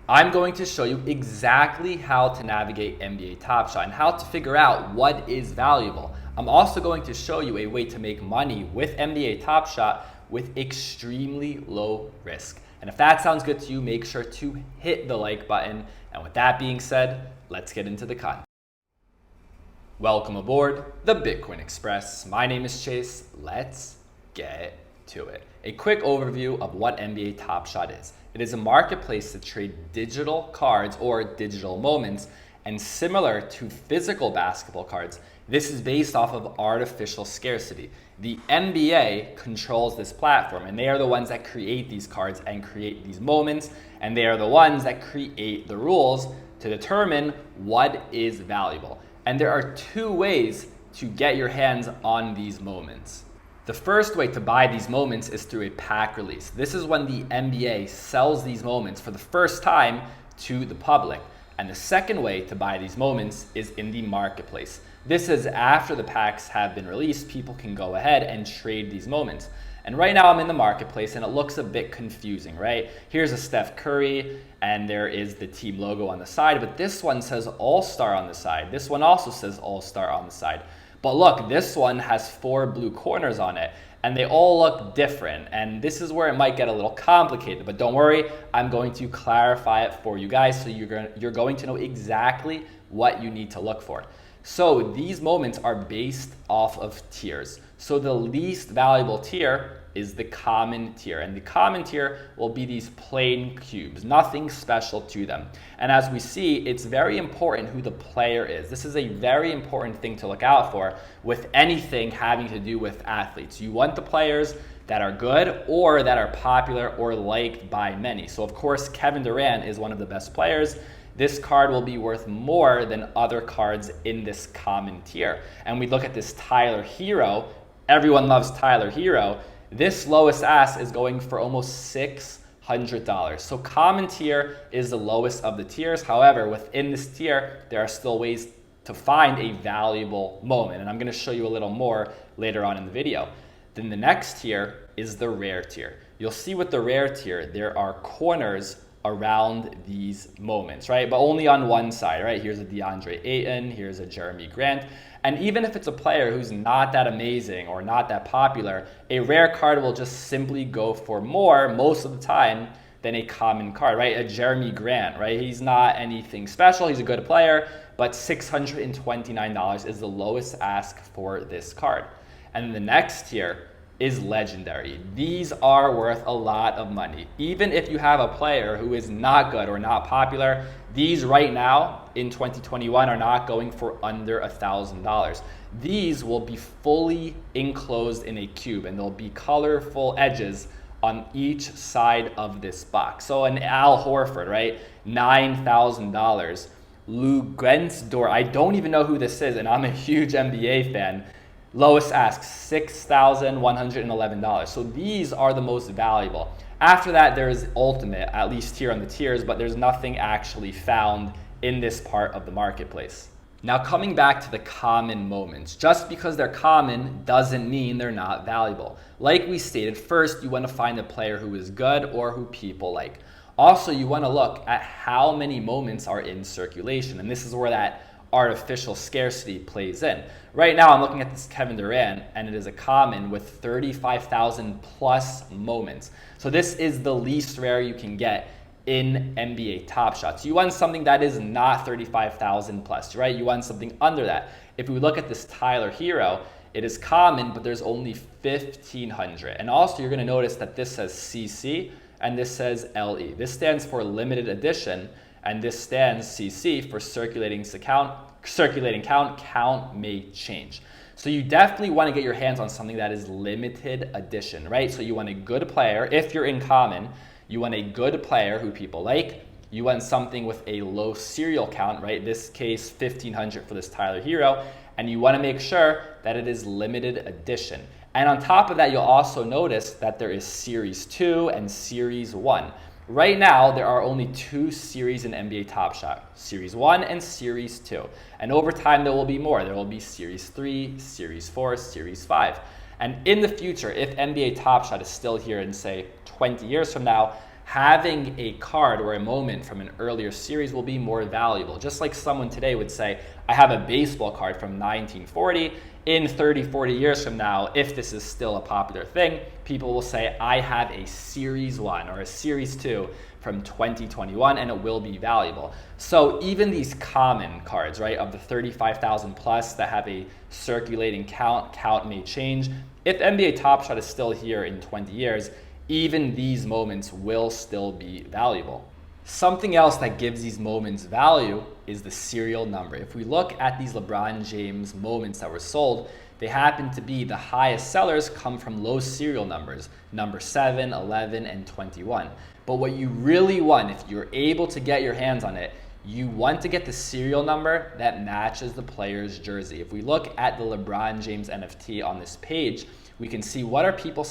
I'm going to show you exactly how to navigate NBA Top Shot and how to figure out what is valuable. I'm also going to show you a way to make money with NBA Top Shot with extremely low risk. And if that sounds good to you, make sure to hit the like button. And with that being said, let's get into the content. Welcome aboard the Bitcoin Express. My name is Chase. Let's get to it. A quick overview of what NBA Top Shot is. It is a marketplace to trade digital cards or digital moments, and similar to physical basketball cards, this is based off of artificial scarcity. The NBA controls this platform, and they are the ones that create these cards and create these moments, and they are the ones that create the rules to determine what is valuable. And there are two ways to get your hands on these moments. The first way to buy these moments is through a pack release. This is when the NBA sells these moments for the first time to the public. And the second way to buy these moments is in the marketplace. This is after the packs have been released, people can go ahead and trade these moments. And right now I'm in the marketplace and it looks a bit confusing, right? Here's a Steph Curry and there is the team logo on the side, but this one says All-Star on the side. This one also says All-Star on the side. But look, this one has 4 blue corners on it and they all look different. And this is where it might get a little complicated, but don't worry, I'm going to clarify it for you guys so you're going to know exactly what you need to look for. So these moments are based off of tiers. So the least valuable tier is the common tier, and the common tier will be these plain cubes, nothing special to them. And as we see, it's very important who the player is. This is a very important thing to look out for with anything having to do with athletes. You want the players that are good or that are popular or liked by many. So of course, Kevin Durant is one of the best players. This card will be worth more than other cards in this common tier. And we look at this Tyler Hero. Everyone loves Tyler Hero. This lowest ask is going for almost $600. So common tier is the lowest of the tiers. However, within this tier, there are still ways to find a valuable moment. And I'm going to show you a little more later on in the video. Then the next tier is the rare tier. You'll see with the rare tier, there are corners around these moments, right? But only on one side, right? Here's a DeAndre Ayton, here's a Jeremy Grant. And even if it's a player who's not that amazing or not that popular, a rare card will just simply go for more most of the time than a common card, right? A Jeremy Grant, right? He's not anything special. He's a good player, but $629 is the lowest ask for this card. And the next tier is legendary. These are worth a lot of money. Even if you have a player who is not good or not popular, these right now in 2021 are not going for under $1,000. These will be fully enclosed in a cube and there'll be colorful edges on each side of this box. So an Al Horford, right? $9,000. Lou Gensdor, I don't even know who this is and I'm a huge NBA fan. Lowest ask, $6,111. So these are the most valuable. After that, there is ultimate, at least here on the tiers, but there's nothing actually found in this part of the marketplace. Now coming back to the common moments, just because they're common doesn't mean they're not valuable. Like we stated, first you want to find a player who is good or who people like. Also, you want to look at how many moments are in circulation, and this is where that artificial scarcity plays in. Right now I'm looking at this Kevin Durant and it is a common with 35,000 plus moments. So this is the least rare you can get in NBA Top Shot. So you want something that is not 35,000 plus, right? You want something under that. If we look at this Tyler Hero, it is common, but there's only 1,500. And also you're going to notice that this says CC and this says LE. This stands for limited edition. And this stands CC for circulating count may change. So you definitely want to get your hands on something that is limited edition, right? So you want a good player. If you're in common, you want a good player who people like. You want something with a low serial count, right? This case, 1,500 for this Tyler Hero. And you want to make sure that it is limited edition. And on top of that, you'll also notice that there is Series 2 and Series 1. Right now, there are only 2 series in NBA Top Shot, Series 1 and Series 2. And over time, there will be more. There will be Series 3, Series 4, Series 5. And in the future, if NBA Top Shot is still here in, say, 20 years from now, having a card or a moment from an earlier series will be more valuable. Just like someone today would say, I have a baseball card from 1940. In 30, 40 years from now, if this is still a popular thing, people will say, I have a Series 1 or a Series 2 from 2021, and it will be valuable. So even these common cards, right, of the 35,000 plus that have a circulating count may change. If NBA Top Shot is still here in 20 years, even these moments will still be valuable. Something else that gives these moments value is the serial number. If we look at these LeBron James moments that were sold, they happen to be the highest sellers come from low serial numbers, number 7, 11, and 21. But what you really want, if you're able to get your hands on it, you want to get the serial number that matches the player's jersey. If we look at the LeBron James NFT on this page, we can see what are people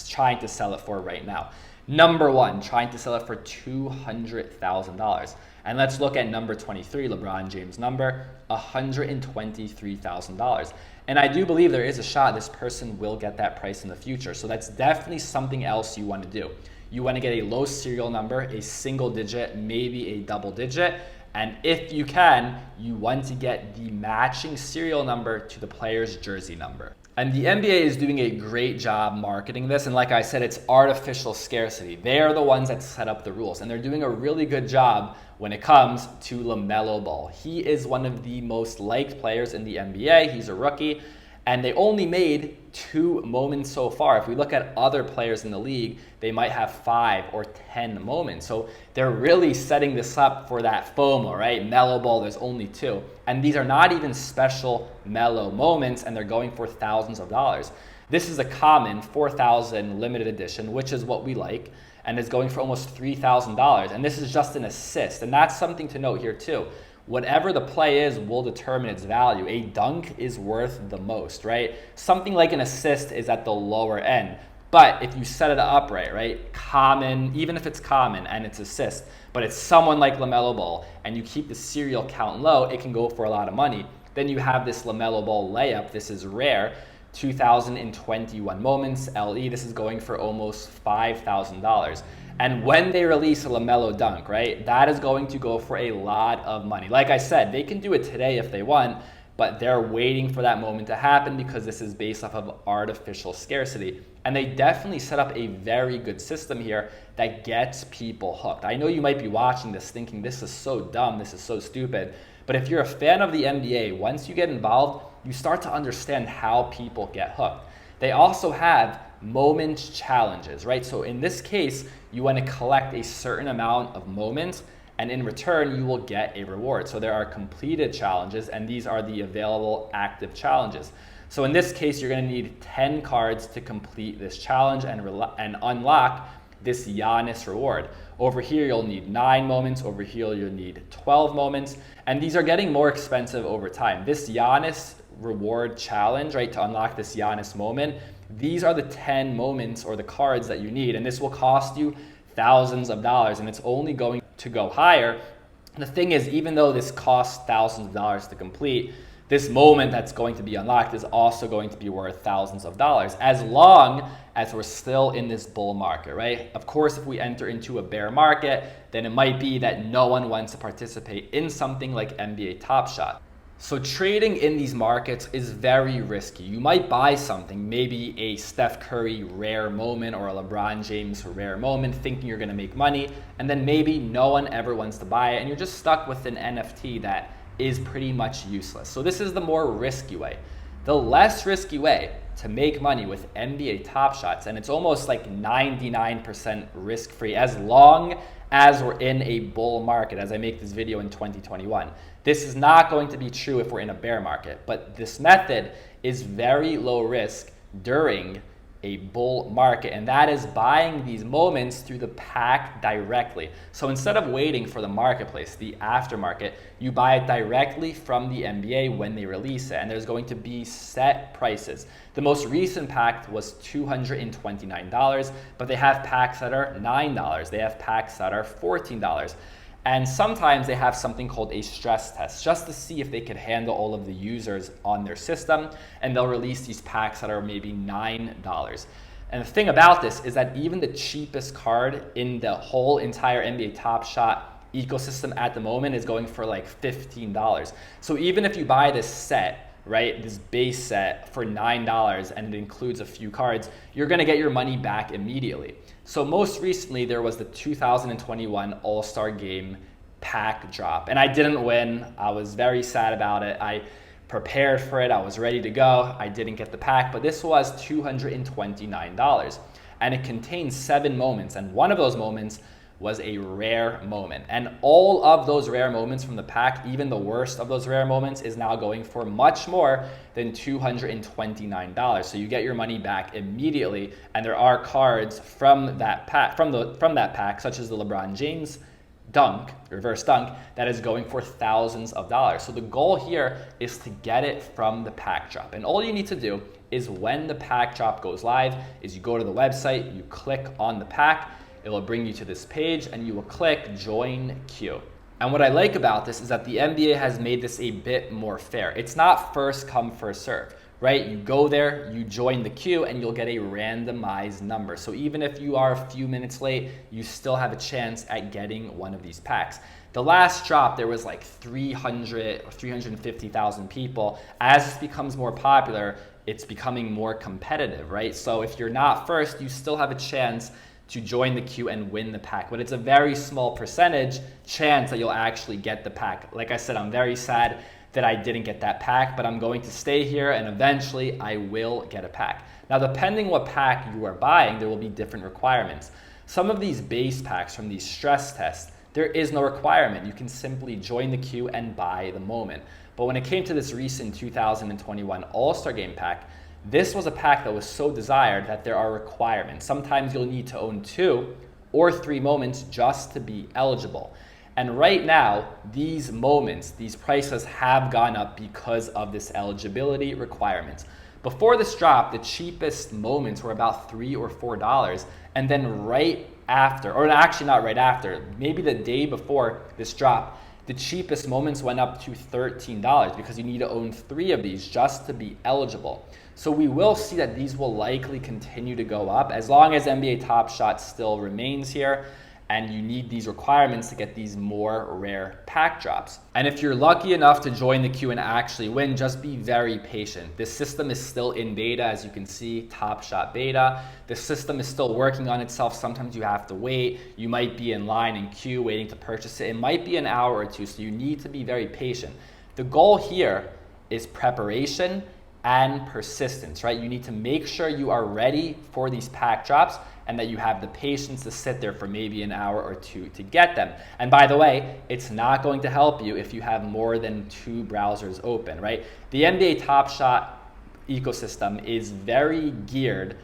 trying to sell it for right now. Number 1, trying to sell it for $200,000. And let's look at number 23, LeBron James number, $123,000. And I do believe there is a shot this person will get that price in the future. So that's definitely something else you want to do. You want to get a low serial number, a single digit, maybe a double digit. And if you can, you want to get the matching serial number to the player's jersey number. And the NBA is doing a great job marketing this. And like I said, it's artificial scarcity. They are the ones that set up the rules. And they're doing a really good job when it comes to LaMelo Ball. He is one of the most liked players in the NBA. He's a rookie. And they only made 2 moments so far. If we look at other players in the league, they might have 5 or 10 moments. So they're really setting this up for that FOMO, right? Melo Ball, there's only 2. And these are not even special Melo moments, and they're going for thousands of dollars. This is a common 4,000 limited edition, which is what we like, and is going for almost $3,000. And this is just an assist. And that's something to note here too. Whatever the play is will determine its value. A dunk is worth the most, right? Something like an assist is at the lower end. But if you set it up right? Common, even if it's common and it's assist, but it's someone like LaMelo Ball, and you keep the serial count low, it can go for a lot of money. Then you have this LaMelo Ball layup. This is rare. 2021 moments, LE. This is going for almost $5,000. And when they release a LaMelo dunk, right, that is going to go for a lot of money. Like I said, they can do it today if they want, but they're waiting for that moment to happen because this is based off of artificial scarcity. And they definitely set up a very good system here that gets people hooked. I know you might be watching this thinking this is so dumb, this is so stupid, but if you're a fan of the NBA, once you get involved, you start to understand how people get hooked. They also have moment challenges, right? So in this case, you want to collect a certain amount of moments, and in return, you will get a reward. So there are completed challenges, and these are the available active challenges. So in this case, you're going to need 10 cards to complete this challenge and unlock this Giannis reward. Over here, you'll need 9 moments. Over here, you'll need 12 moments. And these are getting more expensive over time. This Giannis reward challenge, right, to unlock this Giannis moment, these are the 10 moments or the cards that you need, and this will cost you thousands of dollars, and it's only going to go higher. The thing is, even though this costs thousands of dollars to complete, this moment that's going to be unlocked is also going to be worth thousands of dollars, as long as we're still in this bull market, right? Of course, if we enter into a bear market, then it might be that no one wants to participate in something like NBA Top Shot. So trading in these markets is very risky. You might buy something, maybe a Steph Curry rare moment or a LeBron James rare moment, thinking you're gonna make money, and then maybe no one ever wants to buy it, and you're just stuck with an NFT that is pretty much useless. So this is the more risky way. The less risky way to make money with NBA Top Shots, and it's almost like 99% risk-free as long as we're in a bull market, as I make this video in 2021. This is not going to be true if we're in a bear market, but this method is very low risk during a bull market, and that is buying these moments through the pack directly. So instead of waiting for the marketplace, the aftermarket, you buy it directly from the NBA when they release it, and there's going to be set prices. The most recent pack was $229, but they have packs that are $9. They have packs that are $14. And sometimes they have something called a stress test just to see if they can handle all of the users on their system, and they'll release these packs that are maybe $9. And the thing about this is that even the cheapest card in the whole entire NBA Top Shot ecosystem at the moment is going for like $15. So even if you buy this set, right, this base set for $9 and it includes a few cards, you're gonna get your money back immediately. So most recently there was the 2021 All-Star Game pack drop, and I didn't win. I was very sad about it. I prepared for it, I was ready to go. I didn't get the pack, but this was $229 and it contains 7 moments, and one of those moments was a rare moment. And all of those rare moments from the pack, even the worst of those rare moments, is now going for much more than $229. So you get your money back immediately, and there are cards from that pack, from that pack, such as the LeBron James dunk, reverse dunk, that is going for thousands of dollars. So the goal here is to get it from the pack drop. And all you need to do is, when the pack drop goes live, is you go to the website, you click on the pack, it will bring you to this page, and you will click join queue. And what I like about this is that the NBA has made this a bit more fair. It's not first come, first serve, right? You go there, you join the queue, and you'll get a randomized number. So even if you are a few minutes late, you still have a chance at getting one of these packs. The last drop, there was like 300 or 350,000 people. As this becomes more popular, it's becoming more competitive, right? So if you're not first, you still have a chance to join the queue and win the pack, but it's a very small percentage chance that you'll actually get the pack. Like I said, I'm very sad that I didn't get that pack, but I'm going to stay here and eventually I will get a pack. Now, depending what pack you are buying, there will be different requirements. Some of these base packs from these stress tests, there is no requirement. You can simply join the queue and buy the moment. But when it came to this recent 2021 All-Star Game pack, this was a pack that was so desired that there are requirements. Sometimes you'll need to own 2 or 3 moments just to be eligible. And right now, these moments, these prices have gone up because of this eligibility requirement. Before this drop, the cheapest moments were about $3 or $4. And then right after, or actually not right after, maybe the day before this drop, the cheapest moments went up to $13 because you need to own 3 of these just to be eligible. So we will see that these will likely continue to go up as long as NBA Top Shot still remains here, and you need these requirements to get these more rare pack drops. And if you're lucky enough to join the queue and actually win, just be very patient. This system is still in beta, as you can see, Top Shot beta. The system is still working on itself. Sometimes you have to wait. You might be in line in queue waiting to purchase it. It might be an hour or 2, so you need to be very patient. The goal here is preparation and persistence, right? You need to make sure you are ready for these pack drops and that you have the patience to sit there for maybe an hour or 2 to get them. And by the way, it's not going to help you if you have more than 2 browsers open, right? The NBA Top Shot ecosystem is very geared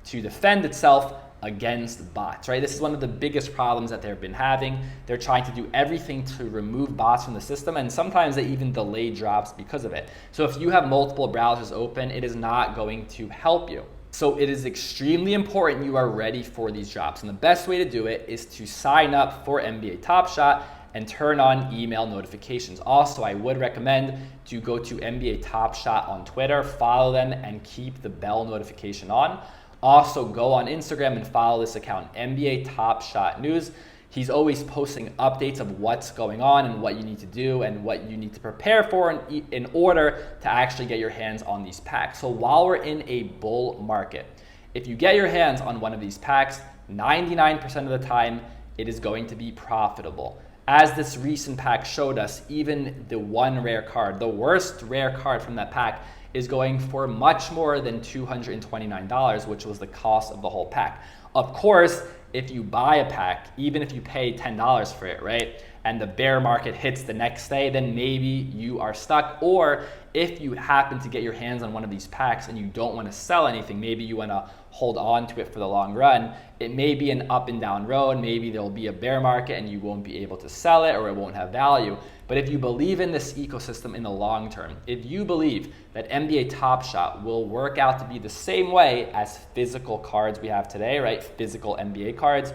to defend itself against bots, right? This is one of the biggest problems that they've been having. They're trying to do everything to remove bots from the system, and sometimes they even delay drops because of it. So if you have multiple browsers open, it is not going to help you. So it is extremely important you are ready for these drops. And the best way to do it is to sign up for NBA Top Shot and turn on email notifications. Also, I would recommend to go to NBA Top Shot on Twitter, follow them, and keep the bell notification on. Also, go on Instagram and follow this account, NBA Top Shot News. He's always posting updates of what's going on and what you need to do and what you need to prepare for in order to actually get your hands on these packs. So while we're in a bull market, if you get your hands on one of these packs, 99% of the time, it is going to be profitable. As this recent pack showed us, even the one rare card, the worst rare card from that pack, is going for much more than $229, which was the cost of the whole pack. Of course, if you buy a pack, even if you pay $10 for it, right, and the bear market hits the next day, then maybe you are stuck. Or if you happen to get your hands on one of these packs and you don't want to sell anything, maybe you want to hold on to it for the long run, it may be an up and down road. Maybe there'll be a bear market and you won't be able to sell it, or it won't have value. But if you believe in this ecosystem in the long term, if you believe that NBA Top Shot will work out to be the same way as physical cards we have today, right? Physical NBA cards,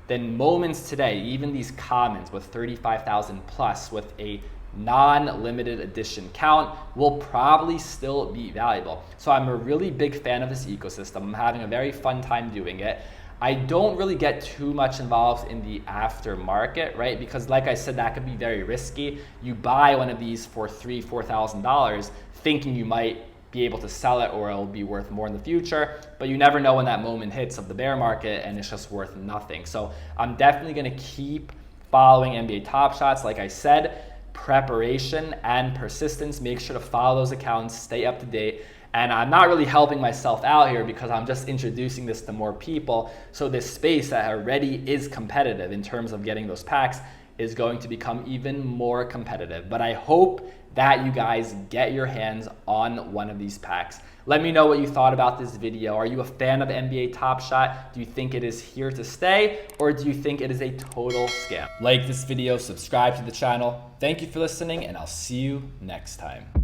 then moments today, even these commons with 35,000 plus, with a non-limited edition count will probably still be valuable. So I'm a really big fan of this ecosystem. I'm having a very fun time doing it. I don't really get too much involved in the aftermarket, right? Because like I said, that could be very risky. You buy one of these for $3,000, $4,000 thinking you might be able to sell it or it'll be worth more in the future, but you never know when that moment hits of the bear market and it's just worth nothing. So I'm definitely gonna keep following NBA Top Shots. Like I said, preparation and persistence. Make sure to follow those accounts, stay up to date. And I'm not really helping myself out here because I'm just introducing this to more people. So this space that already is competitive in terms of getting those packs is going to become even more competitive. But I hope that you guys get your hands on one of these packs. Let me know what you thought about this video. Are you a fan of NBA Top Shot? Do you think it is here to stay, or do you think it is a total scam? Like this video, subscribe to the channel. Thank you for listening, and I'll see you next time.